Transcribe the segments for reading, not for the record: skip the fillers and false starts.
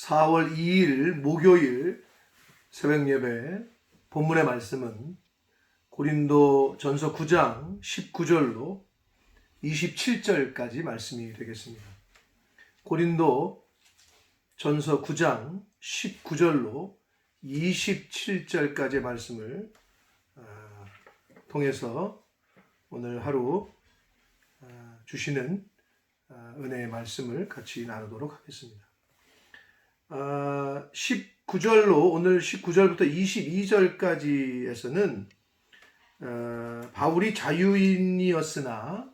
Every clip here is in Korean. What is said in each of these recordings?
4월 2일 목요일 새벽 예배 본문의 말씀은 고린도 전서 9장 19절로 27절까지 말씀이 되겠습니다. 고린도 전서 9장 19절로 27절까지의 말씀을 통해서 오늘 하루 주시는 은혜의 말씀을 같이 나누도록 하겠습니다. 19절로 오늘 19절부터 22절까지에서는 바울이 자유인이었으나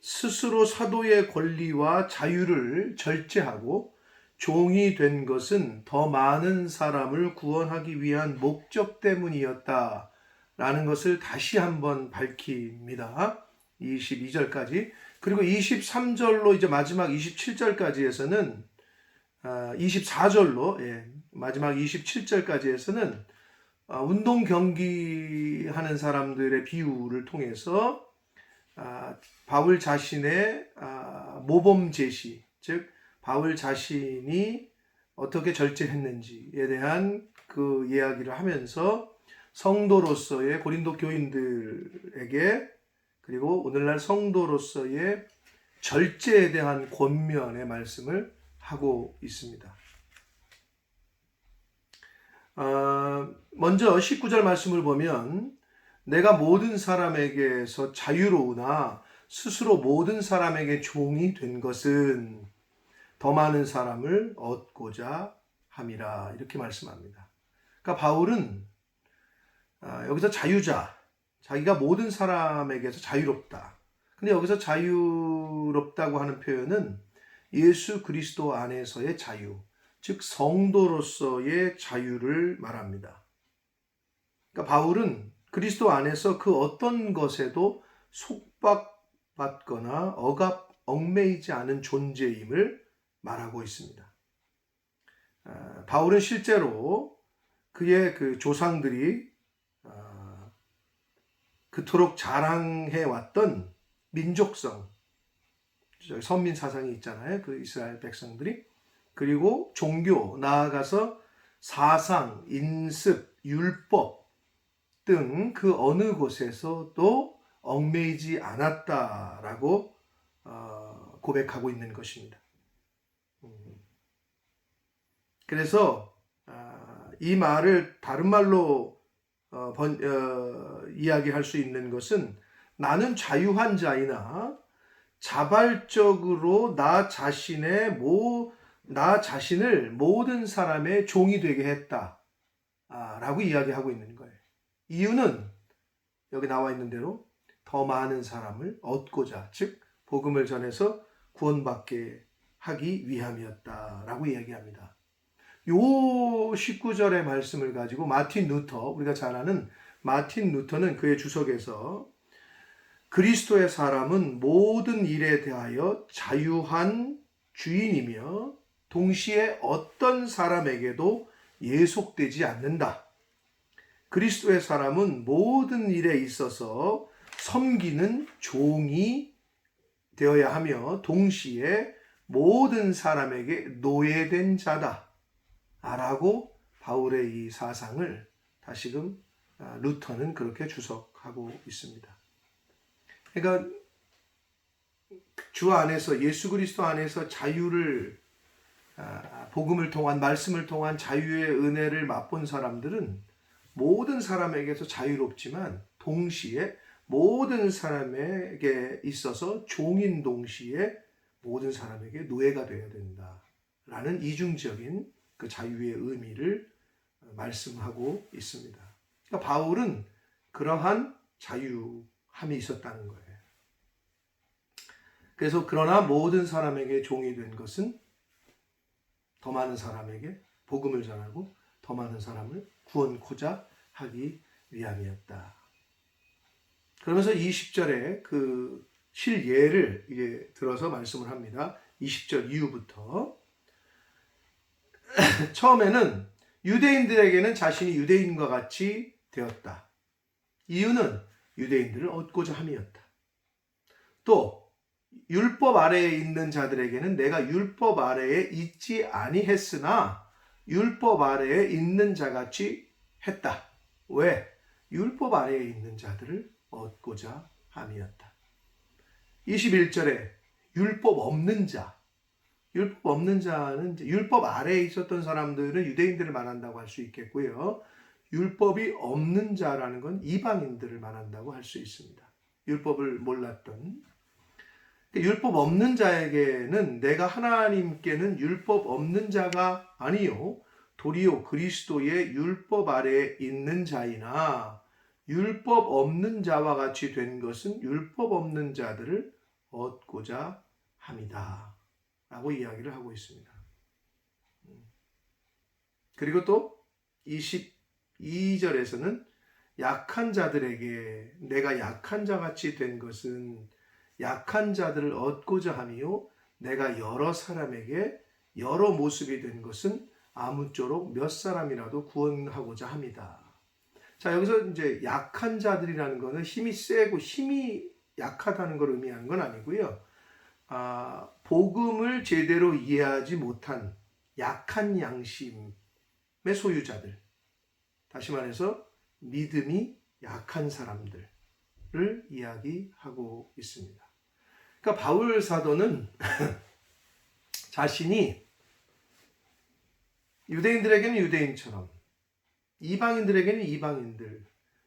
스스로 사도의 권리와 자유를 절제하고 종이 된 것은 더 많은 사람을 구원하기 위한 목적 때문이었다라는 것을 다시 한번 밝힙니다. 22절까지. 그리고 23절로 이제 마지막 27절까지에서는 24절로 마지막 27절까지에서는 운동 경기하는 사람들의 비유를 통해서 바울 자신의 모범 제시, 즉 바울 자신이 어떻게 절제했는지에 대한 그 이야기를 하면서 성도로서의 고린도 교인들에게 그리고 오늘날 성도로서의 절제에 대한 권면의 말씀을 하고 있습니다. 먼저 19절 말씀을 보면 내가 모든 사람에게서 자유로우나 스스로 모든 사람에게 종이 된 것은 더 많은 사람을 얻고자 함이라 이렇게 말씀합니다. 그러니까 바울은 여기서 자유자, 자기가 모든 사람에게서 자유롭다. 근데 여기서 자유롭다고 하는 표현은 예수 그리스도 안에서의 자유, 즉 성도로서의 자유를 말합니다. 그러니까 바울은 그리스도 안에서 그 어떤 것에도 속박받거나 얽매이지 않은 존재임을 말하고 있습니다. 바울은 실제로 그의 그 조상들이 그토록 자랑해왔던 민족성, 선민 사상이 있잖아요. 그 이스라엘 백성들이. 그리고 종교, 나아가서 사상, 인습, 율법 등 그 어느 곳에서도 얽매이지 않았다라고 고백하고 있는 것입니다. 그래서 이 말을 다른 말로 이야기할 수 있는 것은 나는 자유한 자이나 자발적으로 나 자신을 모든 사람의 종이 되게 했다 라고 이야기하고 있는 거예요. 이유는 여기 나와 있는 대로 더 많은 사람을 얻고자, 즉 복음을 전해서 구원받게 하기 위함이었다라고 이야기합니다. 요 19절의 말씀을 가지고 마틴 루터, 우리가 잘 아는 마틴 루터는 그의 주석에서 그리스도의 사람은 모든 일에 대하여 자유한 주인이며 동시에 어떤 사람에게도 예속되지 않는다. 그리스도의 사람은 모든 일에 있어서 섬기는 종이 되어야 하며 동시에 모든 사람에게 노예된 자다. 라고 바울의 이 사상을 다시금 루터는 그렇게 주석하고 있습니다. 그러니까 주 안에서 예수 그리스도 안에서 자유를 복음을 통한 말씀을 통한 자유의 은혜를 맛본 사람들은 모든 사람에게서 자유롭지만 동시에 모든 사람에게 있어서 종인 동시에 모든 사람에게 노예가 되어야 된다라는 이중적인 그 자유의 의미를 말씀하고 있습니다. 그러니까 바울은 그러한 자유함이 있었다는 거예요. 그래서 그러나 모든 사람에게 종이 된 것은 더 많은 사람에게 복음을 전하고 더 많은 사람을 구원코자 하기 위함이었다. 그러면서 20절에 그 실예를 이제 들어서 말씀을 합니다. 20절 이후부터 처음에는 유대인들에게는 자신이 유대인과 같이 되었다. 이유는 유대인들을 얻고자 함이었다. 또 율법 아래에 있는 자들에게는 내가 율법 아래에 있지 아니했으나 율법 아래에 있는 자같이 했다. 왜? 율법 아래에 있는 자들을 얻고자 함이었다. 21절에 율법 없는 자, 율법 없는 자는 율법 아래에 있었던 사람들은 유대인들을 말한다고 할 수 있겠고요. 율법이 없는 자라는 건 이방인들을 말한다고 할 수 있습니다. 율법을 몰랐던. 율법 없는 자에게는 내가 하나님께는 율법 없는 자가 아니요 도리어 그리스도의 율법 아래에 있는 자이나 율법 없는 자와 같이 된 것은 율법 없는 자들을 얻고자 함이다 라고 이야기를 하고 있습니다. 그리고 또 22절에서는 약한 자들에게 내가 약한 자같이 된 것은 약한 자들을 얻고자 함이요 내가 여러 사람에게 여러 모습이 된 것은 아무쪼록 몇 사람이라도 구원하고자 합니다. 자, 여기서 이제 약한 자들이라는 것은 힘이 세고 힘이 약하다는 걸 의미하는 건 아니고요. 복음을 제대로 이해하지 못한 약한 양심의 소유자들, 다시 말해서 믿음이 약한 사람들을 이야기하고 있습니다. 그러니까 바울 사도는 자신이 유대인들에게는 유대인처럼 이방인들에게는 이방인들,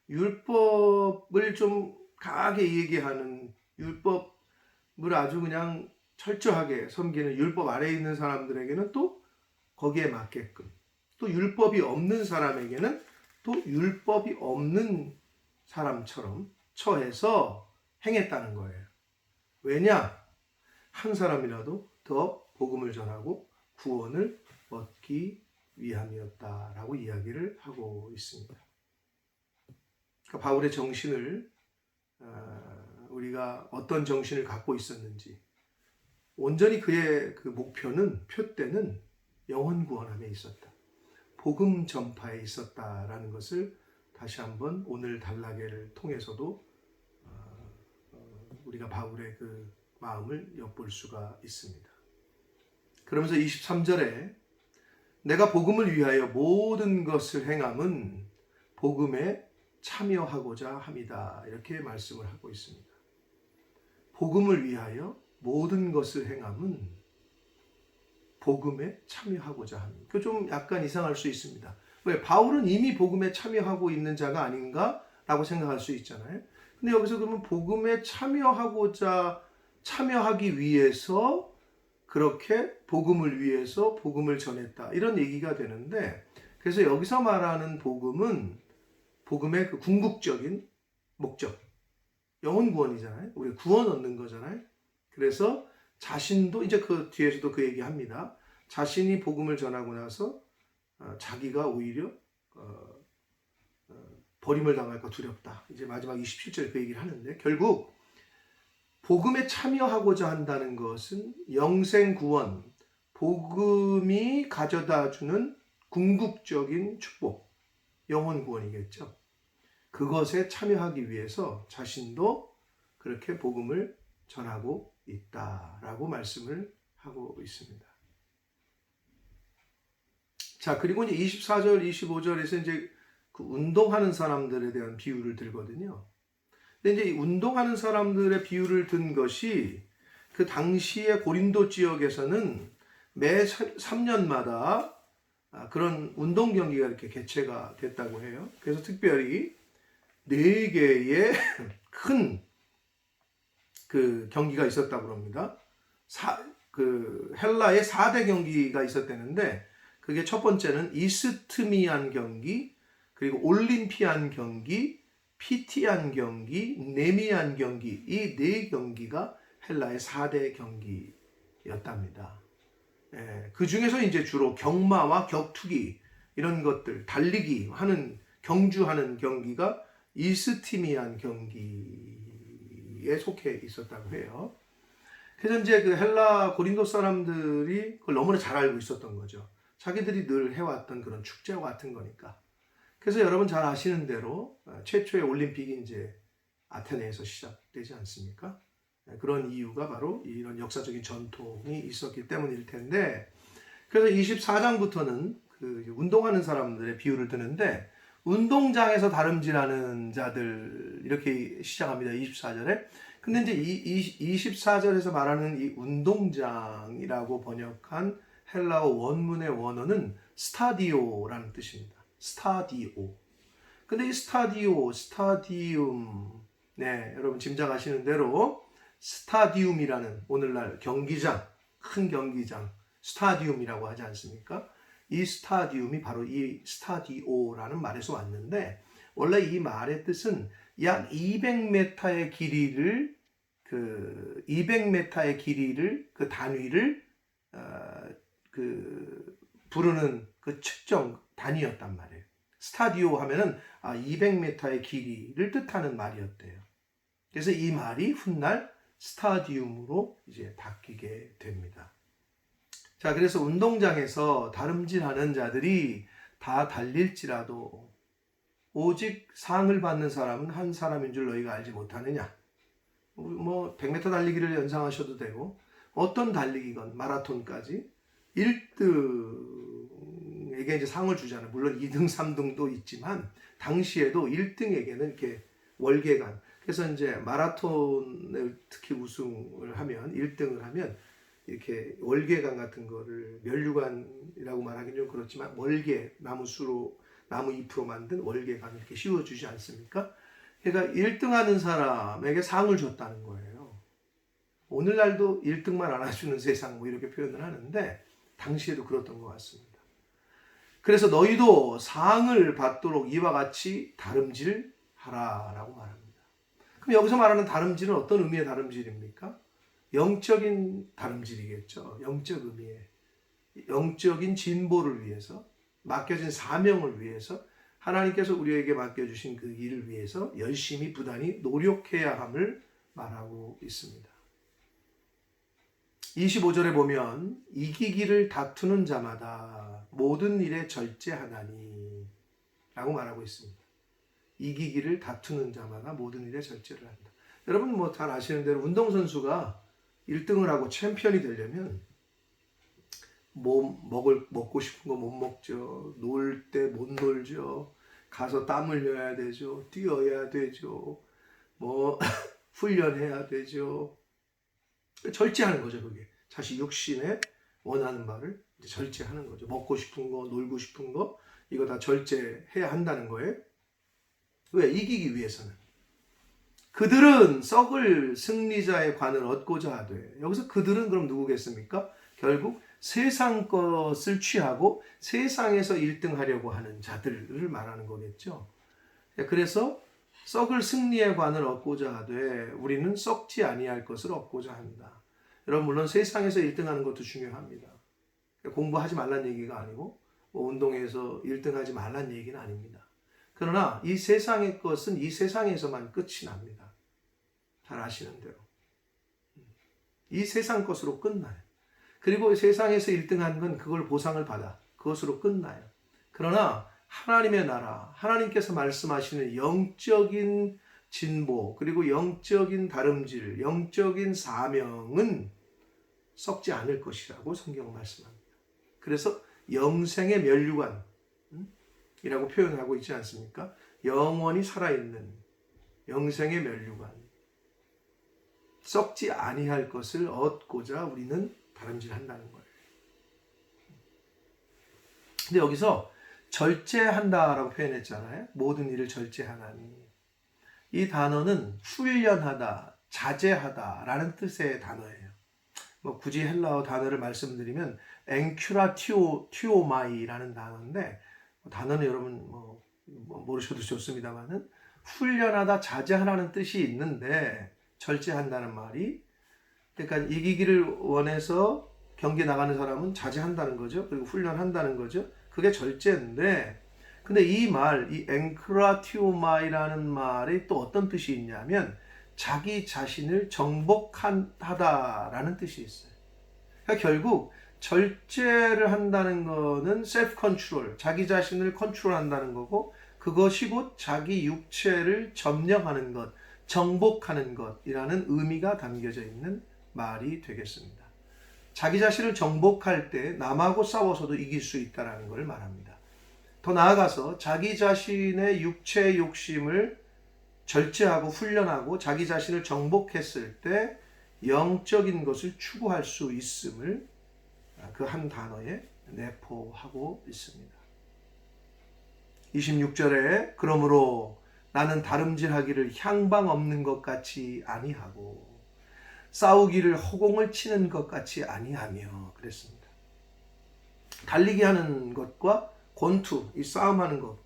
율법을 좀 강하게 얘기하는, 율법을 아주 그냥 철저하게 섬기는 율법 아래에 있는 사람들에게는 또 거기에 맞게끔, 또 율법이 없는 사람에게는 또 율법이 없는 사람처럼 처해서 행했다는 거예요. 왜냐? 한 사람이라도 더 복음을 전하고 구원을 얻기 위함이었다라고 이야기를 하고 있습니다. 그러니까 바울의 정신을 우리가 어떤 정신을 갖고 있었는지, 온전히 그의 그 목표는, 표대는 영혼 구원함에 있었다. 복음 전파에 있었다라는 것을 다시 한번 오늘 단락회를 통해서도 우리가 바울의 그 마음을 엿볼 수가 있습니다. 그러면서 23절에 내가 복음을 위하여 모든 것을 행함은 복음에 참여하고자 함이다. 이렇게 말씀을 하고 있습니다. 복음을 위하여 모든 것을 행함은 복음에 참여하고자 합니다. 그 좀 약간 이상할 수 있습니다. 왜? 바울은 이미 복음에 참여하고 있는 자가 아닌가라고 생각할 수 있잖아요. 근데 여기서 그러면 복음에 참여하기 위해서 그렇게 복음을 위해서 복음을 전했다. 이런 얘기가 되는데, 그래서 여기서 말하는 복음은 복음의 그 궁극적인 목적, 영혼 구원이잖아요. 우리 구원 얻는 거잖아요. 그래서 자신도 이제 그 뒤에서도 그 얘기합니다. 자신이 복음을 전하고 나서 자기가 오히려 버림을 당할까 두렵다. 이제 마지막 27절 그 얘기를 하는데, 결국 복음에 참여하고자 한다는 것은 영생 구원, 복음이 가져다 주는 궁극적인 축복, 영혼 구원이겠죠. 그것에 참여하기 위해서 자신도 그렇게 복음을 전하고 있다라고 말씀을 하고 있습니다. 자, 그리고 이제 24절, 25절에서 이제 그 운동하는 사람들에 대한 비유를 들거든요. 근데 이제 운동하는 사람들의 비유를 든 것이 그 당시의 고린도 지역에서는 매 3년마다 그런 운동 경기가 이렇게 개최가 됐다고 해요. 그래서 특별히 4개의 큰 그 경기가 있었다고 합니다. 헬라의 4대 경기가 있었다는데, 그게 첫 번째는 이스트미안 경기, 그리고 올림피안 경기, 피티안 경기, 네미안 경기, 이 4경기가 헬라의 4대 경기였답니다. 그 중에서 이제 주로 경마와 격투기, 이런 것들, 달리기 하는, 경주하는 경기가 이스티미안 경기에 속해 있었다고 해요. 그래서 이제 그 헬라 고린도 사람들이 그걸 너무나 잘 알고 있었던 거죠. 자기들이 늘 해왔던 그런 축제와 같은 거니까. 그래서 여러분 잘 아시는 대로 최초의 올림픽이 이제 아테네에서 시작되지 않습니까? 그런 이유가 바로 이런 역사적인 전통이 있었기 때문일 텐데, 그래서 24장부터는 그 운동하는 사람들의 비유를 드는데, 운동장에서 다름질하는 자들 이렇게 시작합니다. 24절에. 근데 이제 24절에서 말하는 이 운동장이라고 번역한 헬라어 원문의 원어는 스타디오라는 뜻입니다. 스타디오. 근데 이 스타디움, 네, 여러분 짐작하시는 대로 스타디움이라는 오늘날 경기장, 큰 경기장, 스타디움이라고 하지 않습니까? 이 스타디움이 바로 이 스타디오라는 말에서 왔는데, 원래 이 말의 뜻은 약 200m의 길이를 그 단위를 부르는 그 측정 단위였단 말이에요. 스타디오 하면은 200m의 길이를 뜻하는 말이었대요. 그래서 이 말이 훗날 스타디움으로 이제 바뀌게 됩니다. 자, 그래서 운동장에서 다름질하는 자들이 다 달릴지라도 오직 상을 받는 사람은 한 사람인 줄 너희가 알지 못하느냐. 뭐 100m 달리기를 연상하셔도 되고, 어떤 달리기건 마라톤까지 1등에게 이제 상을 주잖아요. 물론 2등, 3등도 있지만 당시에도 1등에게는 이렇게 월계관. 그래서 이제 마라톤을 특히 우승을 하면 1등을 하면 이렇게 월계관 같은 거를, 면류관이라고 말하기는 좀 그렇지만 월계, 나무 잎으로 만든 월계관을 이렇게 씌워주지 않습니까? 그러니까 1등 하는 사람에게 상을 줬다는 거예요. 오늘날도 1등만 안아주는 세상 뭐 이렇게 표현을 하는데, 당시에도 그렇던 것 같습니다. 그래서 너희도 상을 받도록 이와 같이 다름질하라 라고 말합니다. 그럼 여기서 말하는 다름질은 어떤 의미의 다름질입니까? 영적인 다름질이겠죠. 영적 의미의, 영적인 진보를 위해서, 맡겨진 사명을 위해서, 하나님께서 우리에게 맡겨주신 그 일을 위해서 열심히 부단히 노력해야 함을 말하고 있습니다. 25절에 보면 이기기를 다투는 자마다 모든 일에 절제하나니 라고 말하고 있습니다. 이기기를 다투는 자마다 모든 일에 절제를 한다. 여러분 뭐 잘 아시는 대로 운동선수가 1등을 하고 챔피언이 되려면 먹고 싶은 거 못 먹죠. 놀 때 못 놀죠. 가서 땀 흘려야 되죠. 뛰어야 되죠. 뭐 훈련해야 되죠. 절제하는 거죠. 그게 자신 육신에 원하는 바를 절제하는 거죠. 먹고 싶은 거, 놀고 싶은 거, 이거 다 절제해야 한다는 거예요. 왜? 이기기 위해서는. 그들은 썩을 승리자의 관을 얻고자 하되, 여기서 그들은 그럼 누구겠습니까? 결국 세상 것을 취하고 세상에서 1등 하려고 하는 자들을 말하는 거겠죠. 그래서 썩을 승리의 관을 얻고자 하되 우리는 썩지 아니할 것을 얻고자 한다. 여러분 물론 세상에서 1등 하는 것도 중요합니다. 공부하지 말란 얘기가 아니고 뭐 운동에서 1등 하지 말란 얘기는 아닙니다. 그러나 이 세상의 것은 이 세상에서만 끝이 납니다. 잘 아시는 대로. 이 세상 것으로 끝나요. 그리고 세상에서 1등한 건 그걸 보상을 받아. 그것으로 끝나요. 그러나 하나님의 나라, 하나님께서 말씀하시는 영적인 진보, 그리고 영적인 다름질, 영적인 사명은 썩지 않을 것이라고 성경은 말씀합니다. 그래서 영생의 면류관이라고 표현하고 있지 않습니까? 영원히 살아있는 영생의 면류관. 썩지 아니할 것을 얻고자 우리는 다름질한다는 거예요. 근데 여기서 절제한다라고 표현했잖아요. 모든 일을 절제하나니. 이 단어는 훈련하다, 자제하다라는 뜻의 단어예요. 뭐 굳이 헬라어 단어를 말씀드리면 엔큐라티오마이라는 단어인데, 단어는 여러분 모르셔도 좋습니다만은 훈련하다, 자제하라는 뜻이 있는데, 절제한다는 말이, 그러니까 이기기를 원해서 경기 나가는 사람은 자제한다는 거죠. 그리고 훈련한다는 거죠. 그게 절제인데, 근데 이 말, 이 엔크라티오마이라는 말이 또 어떤 뜻이 있냐면 자기 자신을 정복하다라는 뜻이 있어요. 그러니까 결국 절제를 한다는 거는 셀프 컨트롤, 자기 자신을 컨트롤한다는 거고, 그것이 곧 자기 육체를 점령하는 것, 정복하는 것이라는 의미가 담겨져 있는 말이 되겠습니다. 자기 자신을 정복할 때 남하고 싸워서도 이길 수 있다는 것을 말합니다. 더 나아가서 자기 자신의 육체의 욕심을 절제하고 훈련하고 자기 자신을 정복했을 때 영적인 것을 추구할 수 있음을 그 한 단어에 내포하고 있습니다. 26절에 그러므로 나는 다름질하기를 향방 없는 것 같이 아니하고 싸우기를 허공을 치는 것 같이 아니하며 그랬습니다. 달리기 하는 것과 권투, 이 싸움하는 것,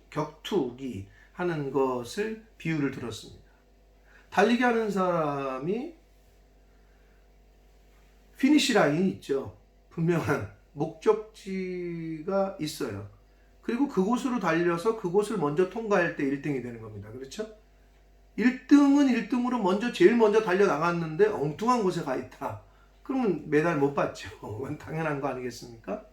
격투기 하는 것을 비유를 들었습니다. 달리기 하는 사람이 피니시 라인이 있죠. 분명한 목적지가 있어요. 그리고 그곳으로 달려서 그곳을 먼저 통과할 때 1등이 되는 겁니다. 그렇죠? 1등은 1등으로 제일 먼저 달려나갔는데 엉뚱한 곳에 가 있다. 그러면 메달 못 받죠. 그건 당연한 거 아니겠습니까?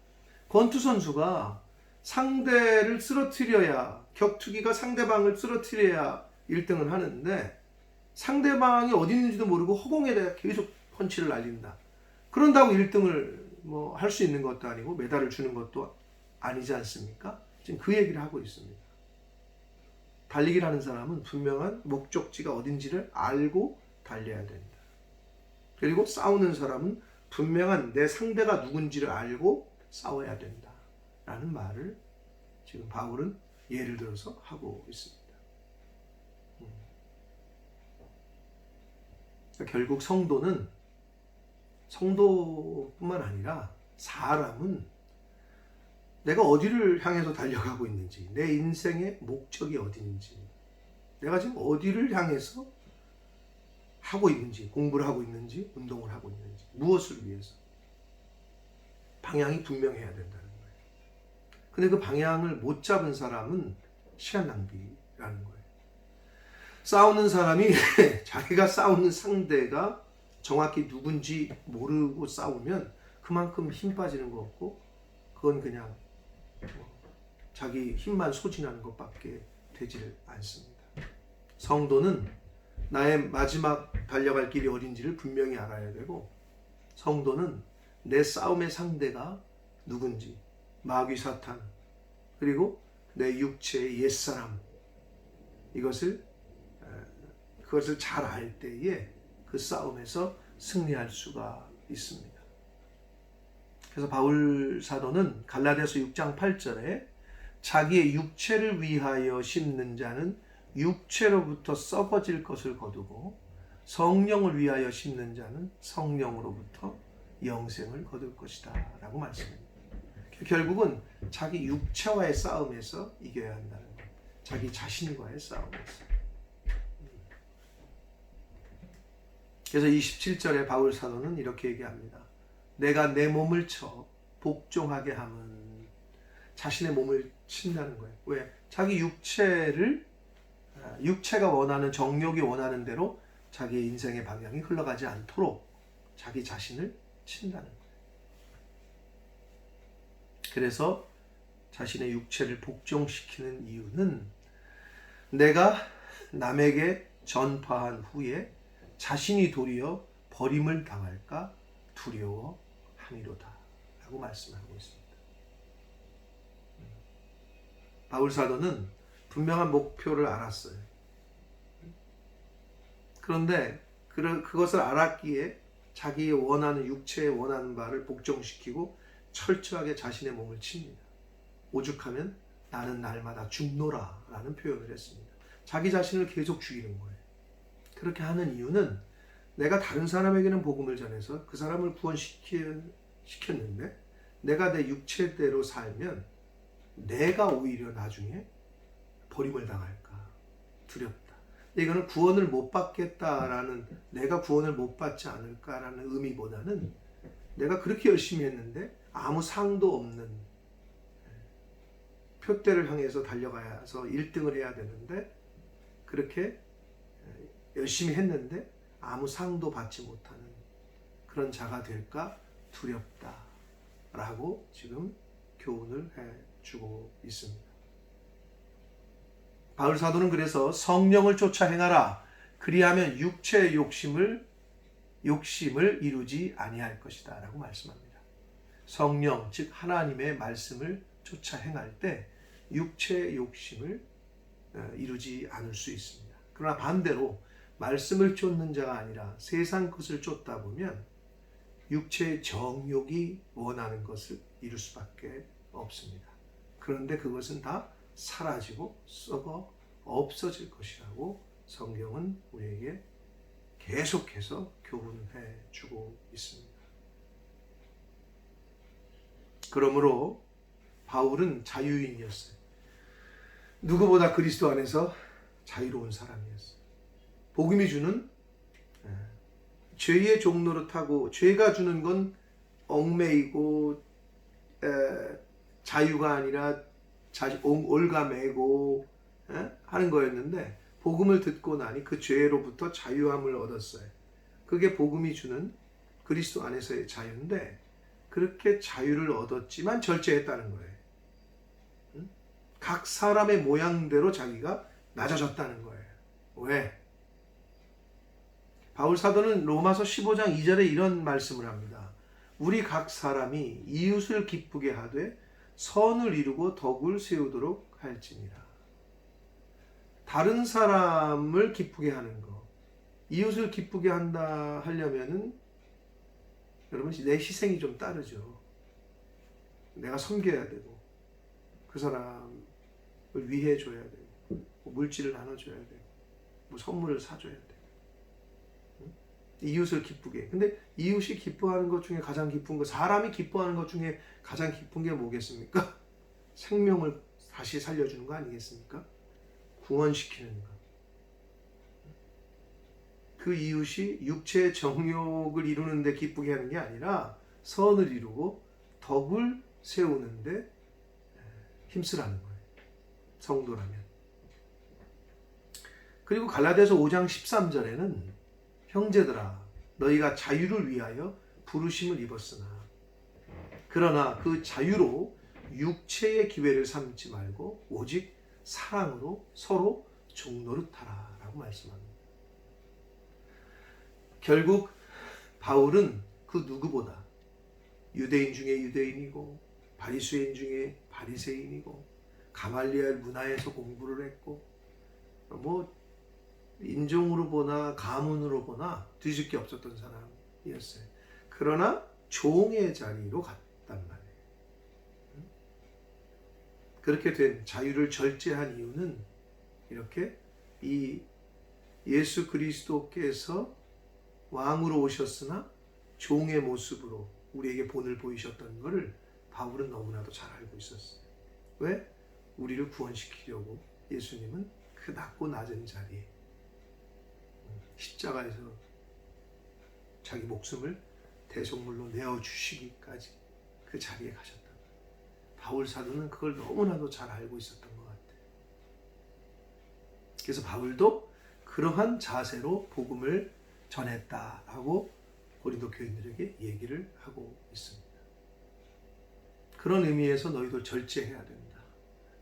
권투 선수가 상대를 쓰러뜨려야, 격투기가 상대방을 쓰러뜨려야 1등을 하는데 상대방이 어디 있는지도 모르고 허공에다가 계속 펀치를 날린다. 그런다고 1등을 할 수 있는 것도 아니고 메달을 주는 것도 아니지 않습니까? 지금 그 얘기를 하고 있습니다. 달리기를 하는 사람은 분명한 목적지가 어딘지를 알고 달려야 된다. 그리고 싸우는 사람은 분명한 내 상대가 누군지를 알고 싸워야 된다. 라는 말을 지금 바울은 예를 들어서 하고 있습니다. 결국 성도뿐만 아니라 사람은 내가 어디를 향해서 달려가고 있는지, 내 인생의 목적이 어딘지, 내가 지금 어디를 향해서 하고 있는지, 공부를 하고 있는지, 운동을 하고 있는지, 무엇을 위해서 방향이 분명해야 된다는 거예요. 근데 그 방향을 못 잡은 사람은 시간 낭비라는 거예요. 싸우는 사람이 자기가 싸우는 상대가 정확히 누군지 모르고 싸우면 그만큼 힘 빠지는 거 없고 그건 그냥 자기 힘만 소진하는 것밖에 되질 않습니다. 성도는 나의 마지막 달려갈 길이 어딘지를 분명히 알아야 되고 성도는 내 싸움의 상대가 누군지 마귀 사탄 그리고 내 육체의 옛사람 그것을 잘 알 때에 그 싸움에서 승리할 수가 있습니다. 그래서 바울 사도는 갈라디아서 6장 8절에 자기의 육체를 위하여 심는 자는 육체로부터 썩어질 것을 거두고 성령을 위하여 심는 자는 성령으로부터 영생을 거둘 것이다 라고 말씀합니다. 결국은 자기 육체와의 싸움에서 이겨야 한다는 것, 자기 자신과의 싸움에서. 그래서 27절에 바울 사도는 이렇게 얘기합니다. 내가 내 몸을 쳐 복종하게 하면 자신의 몸을 친다는 거예요. 왜? 자기 육체가 원하는 정욕이 원하는 대로 자기의 인생의 방향이 흘러가지 않도록 자기 자신을 친다는 거예요. 그래서 자신의 육체를 복종시키는 이유는 내가 남에게 전파한 후에 자신이 도리어 버림을 당할까 두려워함이로다 라고 말씀하고 있습니다. 바울 사도는 분명한 목표를 알았어요. 그런데 그것을 알았기에 자기의 원하는 육체의 원하는 바를 복종시키고 철저하게 자신의 몸을 칩니다. 오죽하면 나는 날마다 죽노라 라는 표현을 했습니다. 자기 자신을 계속 죽이는 거예요. 그렇게 하는 이유는 내가 다른 사람에게는 복음을 전해서 그 사람을 구원시켰는데 내가 내 육체대로 살면 내가 오히려 나중에 버림을 당할까 두렵다. 이거는 구원을 못 받겠다라는 내가 구원을 못 받지 않을까라는 의미보다는 내가 그렇게 열심히 했는데 아무 상도 없는 표대를 향해서 달려가서 1등을 해야 되는데 그렇게 열심히 했는데 아무 상도 받지 못하는 그런 자가 될까 두렵다라고 지금 교훈을 해주고 있습니다. 바울 사도는 그래서 성령을 쫓아 행하라. 그리하면 육체의 욕심을 이루지 아니할 것이다 라고 말씀합니다. 성령 즉 하나님의 말씀을 쫓아 행할 때 육체의 욕심을 이루지 않을 수 있습니다. 그러나 반대로 말씀을 쫓는 자가 아니라 세상 것을 쫓다 보면 육체의 정욕이 원하는 것을 이룰 수밖에 없습니다. 그런데 그것은 다 사라지고 썩어 없어질 것이라고 성경은 우리에게 계속해서 교훈해 주고 있습니다. 그러므로 바울은 자유인이었어요. 누구보다 그리스도 안에서 자유로운 사람이었어요. 복음이 주는 죄의 종노릇하고 죄가 주는 건 얽매이고 자유가 아니라 올가매고 하는 거였는데 복음을 듣고 나니 그 죄로부터 자유함을 얻었어요. 그게 복음이 주는 그리스도 안에서의 자유인데 그렇게 자유를 얻었지만 절제했다는 거예요. 각 사람의 모양대로 자기가 낮아졌다는 거예요. 왜? 바울 사도는 로마서 15장 2절에 이런 말씀을 합니다. 우리 각 사람이 이웃을 기쁘게 하되 선을 이루고 덕을 세우도록 할지니라. 다른 사람을 기쁘게 하는 것, 이웃을 기쁘게 하려면은 여러분 내 희생이 좀 따르죠. 내가 섬겨야 되고 그 사람을 위해 줘야 되고 물질을 나눠줘야 되고 뭐 선물을 사줘야 되고 이웃을 기쁘게. 근데 이웃이 기뻐하는 것 중에 가장 기쁜 거, 사람이 기뻐하는 것 중에 가장 기쁜 게 뭐겠습니까? 생명을 다시 살려주는 거 아니겠습니까? 구원시키는 것. 그 이웃이 육체의 정욕을 이루는데 기쁘게 하는 게 아니라 선을 이루고 덕을 세우는데 힘쓰라는 거예요. 성도라면. 그리고 갈라디아서 5장 13절에는 형제들아 너희가 자유를 위하여 부르심을 입었으나 그러나 그 자유로 육체의 기회를 삼지 말고 오직 사랑으로 서로 종노릇하라 라고 말씀합니다. 결국 바울은 그 누구보다 유대인 중에 유대인이고 바리새인 중에 바리새인이고 가말리엘 문화에서 공부를 했고 뭐 인종으로 보나 가문으로 보나 뒤질 게 없었던 사람이었어요. 그러나 종의 자리로 갔단 말이에요. 그렇게 된 자유를 절제한 이유는 이렇게 이 예수 그리스도께서 왕으로 오셨으나 종의 모습으로 우리에게 본을 보이셨던 것을 바울은 너무나도 잘 알고 있었어요. 왜? 우리를 구원시키려고 예수님은 그 낮고 낮은 자리에 십자가에서 자기 목숨을 대속물로 내어주시기까지 그 자리에 가셨다. 바울 사도는 그걸 너무나도 잘 알고 있었던 것 같아요. 그래서 바울도 그러한 자세로 복음을 전했다라고 고린도 교인들에게 얘기를 하고 있습니다. 그런 의미에서 너희도 절제해야 된다.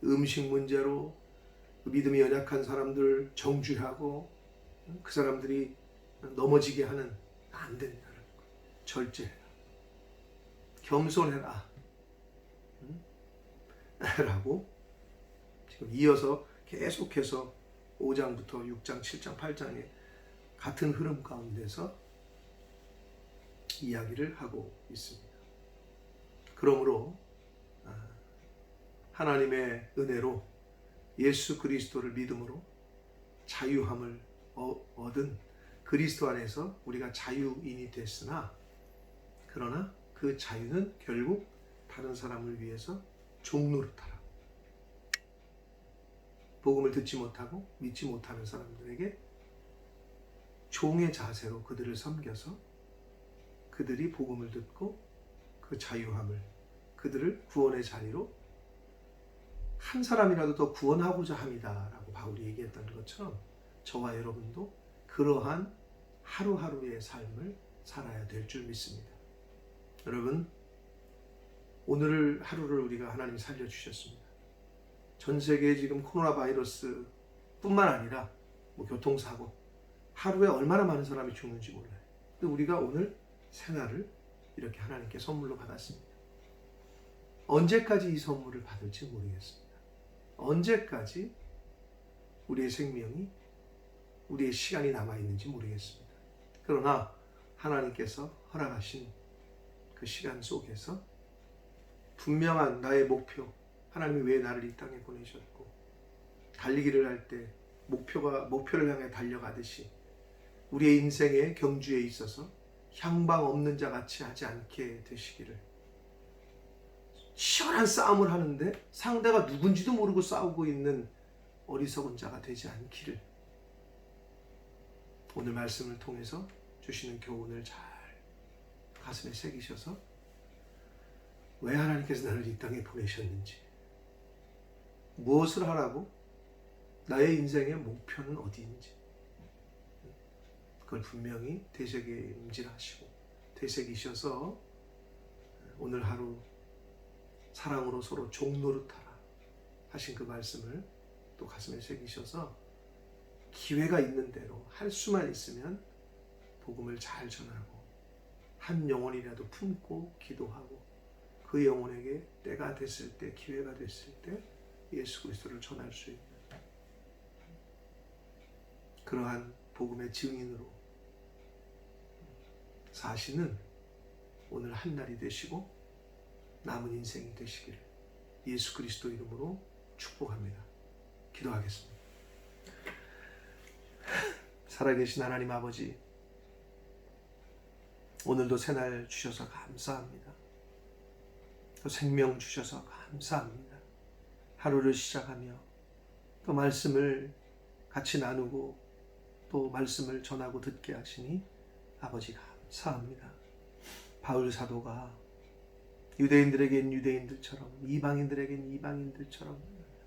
음식 문제로 믿음이 연약한 사람들 정죄하고 그 사람들이 넘어지게 하는 안 된다는 거. 절제해라. 겸손해라. 라고 지금 이어서 계속해서 5장부터 6장, 7장, 8장에 같은 흐름 가운데서 이야기를 하고 있습니다. 그러므로 하나님의 은혜로 예수 그리스도를 믿음으로 자유함을 얻은 그리스도 안에서 우리가 자유인이 됐으나 그러나 그 자유는 결국 다른 사람을 위해서 종노릇하라. 복음을 듣지 못하고 믿지 못하는 사람들에게 종의 자세로 그들을 섬겨서 그들이 복음을 듣고 그 자유함을 그들을 구원의 자리로 한 사람이라도 더 구원하고자 합니다라고 바울이 얘기했던 것처럼 저와 여러분도 그러한 하루하루의 삶을 살아야 될 줄 믿습니다. 여러분, 오늘 하루를 우리가 하나님이 살려주셨습니다. 전 세계에 지금 코로나 바이러스 뿐만 아니라 교통사고 하루에 얼마나 많은 사람이 죽는지 몰라요. 근데 우리가 오늘 새날을 이렇게 하나님께 선물로 받았습니다. 언제까지 이 선물을 받을지 모르겠습니다. 언제까지 우리의 생명이, 우리의 시간이 남아있는지 모르겠습니다. 그러나 하나님께서 허락하신 그 시간 속에서 분명한 나의 목표, 하나님이 왜 나를 이 땅에 보내셨고, 달리기를 할 때 목표를 향해 달려가듯이 우리의 인생의 경주에 있어서 향방 없는 자 같이 하지 않게 되시기를, 치열한 싸움을 하는데 상대가 누군지도 모르고 싸우고 있는 어리석은 자가 되지 않기를, 오늘 말씀을 통해서 주시는 교훈을 잘 가슴에 새기셔서 왜 하나님께서 나를 이 땅에 보내셨는지, 무엇을 하라고, 나의 인생의 목표는 어디인지 그걸 분명히 되새김질하시고 되새기셔서 오늘 하루 사랑으로 서로 종노릇하라 하신 그 말씀을 또 가슴에 새기셔서 기회가 있는 대로 할 수만 있으면 복음을 잘 전하고 한 영혼이라도 품고 기도하고 그 영혼에게 때가 됐을 때, 기회가 됐을 때 예수 그리스도를 전할 수 있는 그러한 복음의 증인으로 사시는 오늘 한 날이 되시고 남은 인생이 되시기를 예수 그리스도 이름으로 축복합니다. 기도하겠습니다. 살아계신 하나님 아버지, 오늘도 새날 주셔서 감사합니다. 또 생명 주셔서 감사합니다. 하루를 시작하며 또 말씀을 같이 나누고 또 말씀을 전하고 듣게 하시니 아버지 감사합니다. 바울 사도가 유대인들에겐 유대인들처럼, 이방인들에겐 이방인들처럼,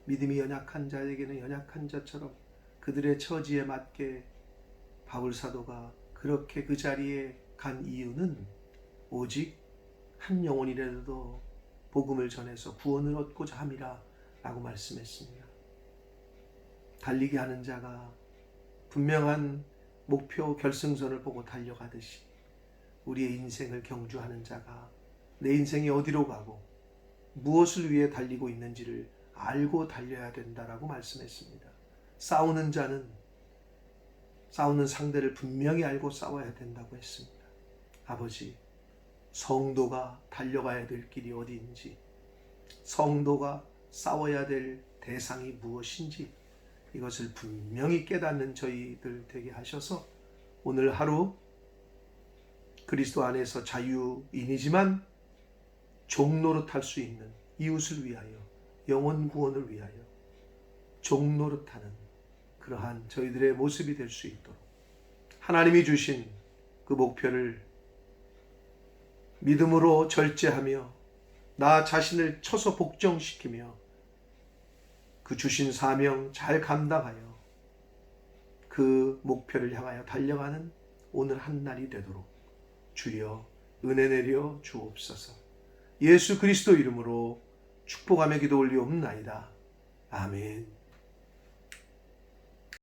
믿음이 연약한 자에게는 연약한 자처럼 그들의 처지에 맞게 바울 사도가 그렇게 그 자리에 간 이유는 오직 한 영혼이라도 복음을 전해서 구원을 얻고자 함이라 라고 말씀했습니다. 달리기 하는 자가 분명한 목표 결승선을 보고 달려가듯이 우리의 인생을 경주하는 자가 내 인생이 어디로 가고 무엇을 위해 달리고 있는지를 알고 달려야 된다라고 말씀했습니다. 싸우는 자는 싸우는 상대를 분명히 알고 싸워야 된다고 했습니다. 아버지, 성도가 달려가야 될 길이 어디인지, 성도가 싸워야 될 대상이 무엇인지 이것을 분명히 깨닫는 저희들 되게 하셔서 오늘 하루 그리스도 안에서 자유인이지만 종노릇할 수 있는, 이웃을 위하여, 영혼 구원을 위하여 종노릇하는 그러한 저희들의 모습이 될 수 있도록 하나님이 주신 그 목표를 믿음으로 절제하며 나 자신을 쳐서 복종시키며 그 주신 사명 잘 감당하여 그 목표를 향하여 달려가는 오늘 한 날이 되도록 주여 은혜 내려 주옵소서. 예수 그리스도 이름으로 축복하며 기도 올리옵나이다. 아멘.